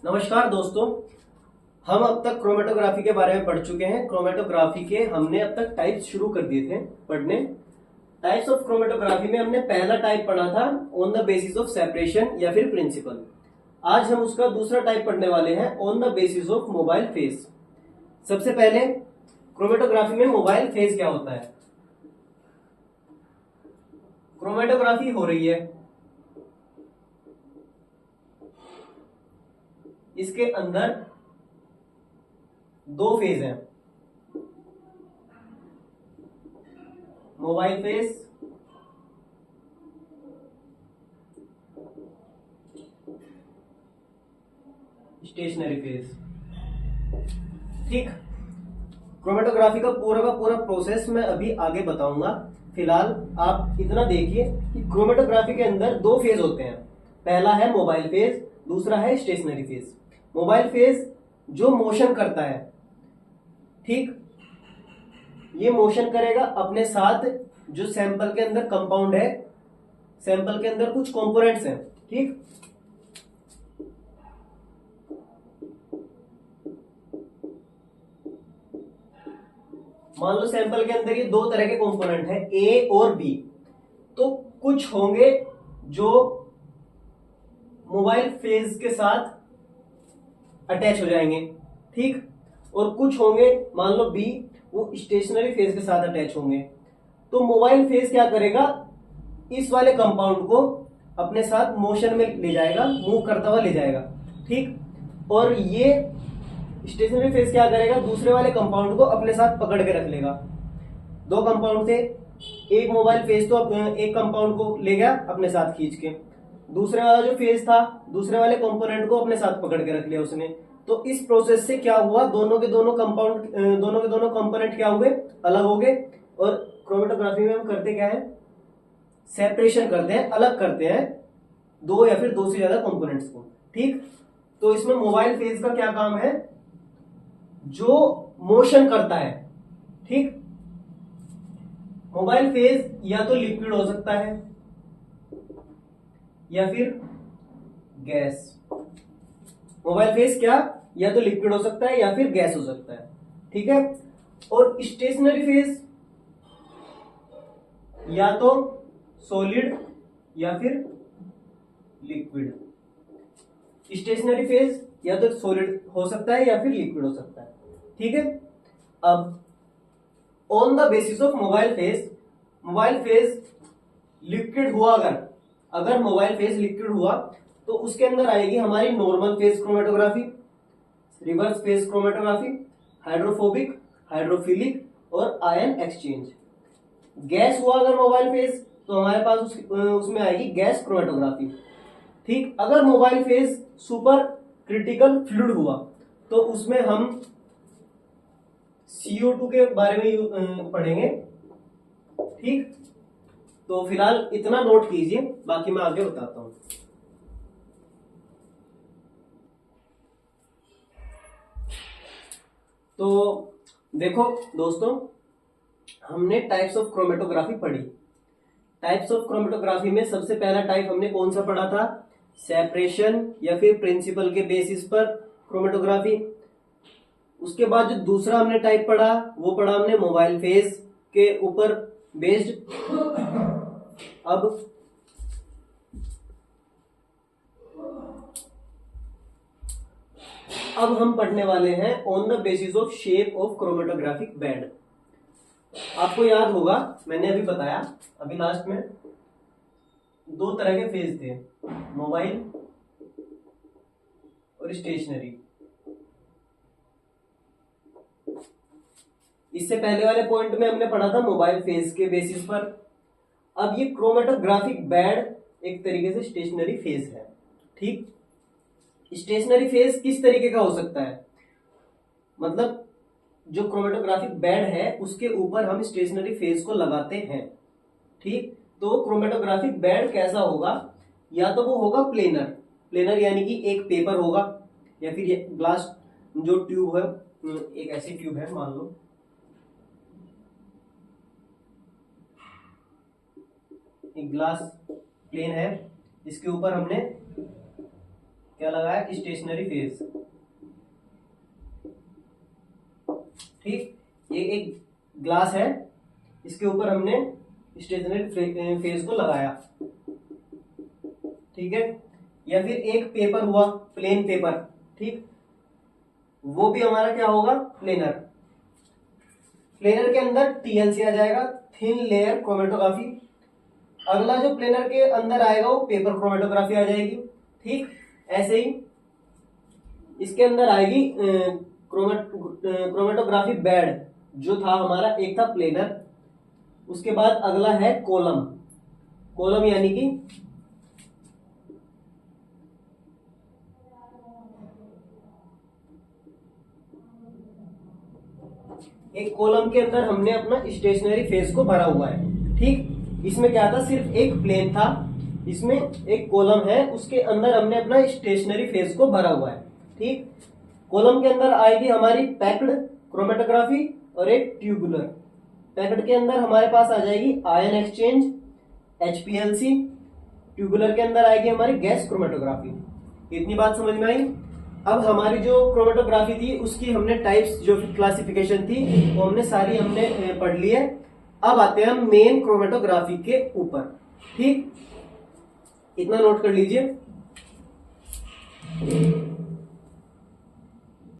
नमस्कार दोस्तों। हम अब तक क्रोमेटोग्राफी के बारे में पढ़ चुके हैं। क्रोमेटोग्राफी के हमने अब तक टाइप्स शुरू कर दिए थे पढ़ने। टाइप्स ऑफ क्रोमेटोग्राफी में हमने पहला टाइप पढ़ा था on the basis of separation या फिर प्रिंसिपल। आज हम उसका दूसरा टाइप पढ़ने वाले हैं on the basis of mobile phase. सबसे पहले क्रोमेटोग्राफी में मोबाइल फेज क्या होता है। क्रोमेटोग्राफी हो रही है, इसके अंदर दो फेज हैं, मोबाइल फेज स्टेशनरी फेज। ठीक, क्रोमेटोग्राफी का पूरा प्रोसेस मैं अभी आगे बताऊंगा। फिलहाल आप इतना देखिए कि क्रोमेटोग्राफी के अंदर दो फेज होते हैं। पहला है मोबाइल फेज, दूसरा है स्टेशनरी फेज। मोबाइल फेज जो मोशन करता है, ठीक, ये मोशन करेगा अपने साथ जो सैंपल के अंदर कंपाउंड है, सैंपल के अंदर कुछ कंपोनेंट्स हैं, ठीक। मान लो सैंपल के अंदर ये दो तरह के कंपोनेंट हैं, ए और बी। तो कुछ होंगे जो मोबाइल फेज के साथ अटैच हो जाएंगे, ठीक, और कुछ होंगे मान लो बी, वो स्टेशनरी फेज के साथ अटैच होंगे। तो मोबाइल फेज क्या करेगा, इस वाले कंपाउंड को अपने साथ मोशन में ले जाएगा, मूव करता हुआ ले जाएगा, ठीक। और ये स्टेशनरी फेज क्या करेगा, दूसरे वाले कंपाउंड को अपने साथ पकड़ के रख लेगा। दो कंपाउंड थे, एक मोबाइल फेज तो एक कंपाउंड को ले गया अपने साथ खींच के, दूसरे वाला जो फेज था दूसरे वाले कंपोनेंट को अपने साथ पकड़ के रख लिया उसने। तो इस प्रोसेस से क्या हुआ, दोनों के दोनों कंपोनेंट क्या हुए, अलग हो गए। और क्रोमेटोग्राफी में हम करते क्या है, सेपरेशन करते हैं, अलग करते हैं दो या फिर दो से ज्यादा कंपोनेंट्स को, ठीक। तो इसमें मोबाइल फेज का क्या काम है, जो मोशन करता है, ठीक। मोबाइल फेज या तो लिक्विड हो सकता है या फिर गैस। मोबाइल फेज क्या, या तो लिक्विड हो सकता है या फिर गैस हो सकता है, ठीक है। और स्टेशनरी फेज या तो सॉलिड या फिर लिक्विड। स्टेशनरी फेज या तो सॉलिड हो सकता है या फिर लिक्विड हो सकता है, ठीक है। अब on the basis of mobile phase liquid हुआ, अगर मोबाइल फेज लिक्विड हुआ तो उसके अंदर आएगी हमारी normal phase chromatography, reverse phase chromatography, hydrophobic, hydrophilic और आयन एक्सचेंज। गैस हुआ अगर मोबाइल फेज तो हमारे पास उसमें आएगी गैस क्रोमेटोग्राफी, ठीक। अगर mobile phase super critical fluid हुआ तो उसमें हम CO2 के बारे में पढ़ेंगे, ठीक। तो फिलहाल इतना नोट कीजिए, बाकी मैं आगे बताता हूं। तो देखो दोस्तों, हमने टाइप्स ऑफ क्रोमेटोग्राफी पढ़ी। टाइप्स ऑफ क्रोमेटोग्राफी में सबसे पहला टाइप हमने कौन सा पढ़ा था, सेपरेशन या फिर प्रिंसिपल के बेसिस पर क्रोमेटोग्राफी। उसके बाद जो दूसरा हमने टाइप पढ़ा वो पढ़ा हमने मोबाइल फेज के ऊपर बेस्ड। अब हम पढ़ने वाले हैं on the basis of shape of chromatographic band. आपको याद होगा मैंने अभी बताया, अभी लास्ट में दो तरह के फेज थे, मोबाइल और स्टेशनरी। इससे पहले वाले पॉइंट में हमने पढ़ा था मोबाइल फेज के बेसिस पर। अब ये क्रोमेटोग्राफिक बैंड एक तरीके से स्टेशनरी फेज है, ठीक। स्टेशनरी फेज किस तरीके का हो सकता है, मतलब जो क्रोमेटोग्राफिक बैंड है उसके ऊपर हम स्टेशनरी फेज को लगाते हैं, ठीक। तो क्रोमेटोग्राफिक बैंड कैसा होगा, या तो वो होगा प्लेनर यानी कि एक पेपर होगा, या फिर ये ग्लास जो ट्यूब है, एक ऐसी ट्यूब है मान लो, एक ग्लास प्लेन है, इसके ऊपर हमने क्या लगाया, स्टेशनरी फेज। ठीक, ये एक ग्लास है, इसके ऊपर हमने स्टेशनरी फेज को लगाया। ठीक है, या फिर एक पेपर हुआ, प्लेन पेपर। ठीक, वो भी हमारा क्या होगा, प्लेनर। प्लेनर के अंदर टीएलसी आ जाएगा, थिन लेयर क्रोमेटोग्राफी। अगला जो प्लेनर के अंदर आएगा वो पेपर क्रोमेटोग्राफी आ जाएगी। ठीक, ऐसे ही इसके अंदर आएगी क्रोमेटोग्राफी बेड, जो था हमारा, एक था प्लेनर। उसके बाद अगला है कॉलम। कॉलम यानी कि एक कॉलम के अंदर हमने अपना स्टेशनरी फेज को भरा हुआ है। ठीक, इसमें क्या था, सिर्फ एक प्लेन था, इसमें एक कॉलम है, उसके अंदर हमने अपना स्टेशनरी फेज को भरा हुआ है। ठीक, कॉलम के अंदर आएगी हमारी पैक्ड क्रोमेटोग्राफी और एक ट्यूबुलर। पैक्ड के अंदर हमारे पास आ जाएगी आयन एक्सचेंज, एचपीएलसी। ट्यूबुलर के अंदर आएगी हमारी गैस क्रोमेटोग्राफी। इतनी बात समझ में आई। अब हमारी जो क्रोमेटोग्राफी थी उसकी हमने टाइप्स, जो क्लासिफिकेशन थी, वो हमने सारी पढ़ ली है। अब आते हैं हम मेन क्रोमेटोग्राफी के ऊपर। ठीक, इतना नोट कर लीजिए।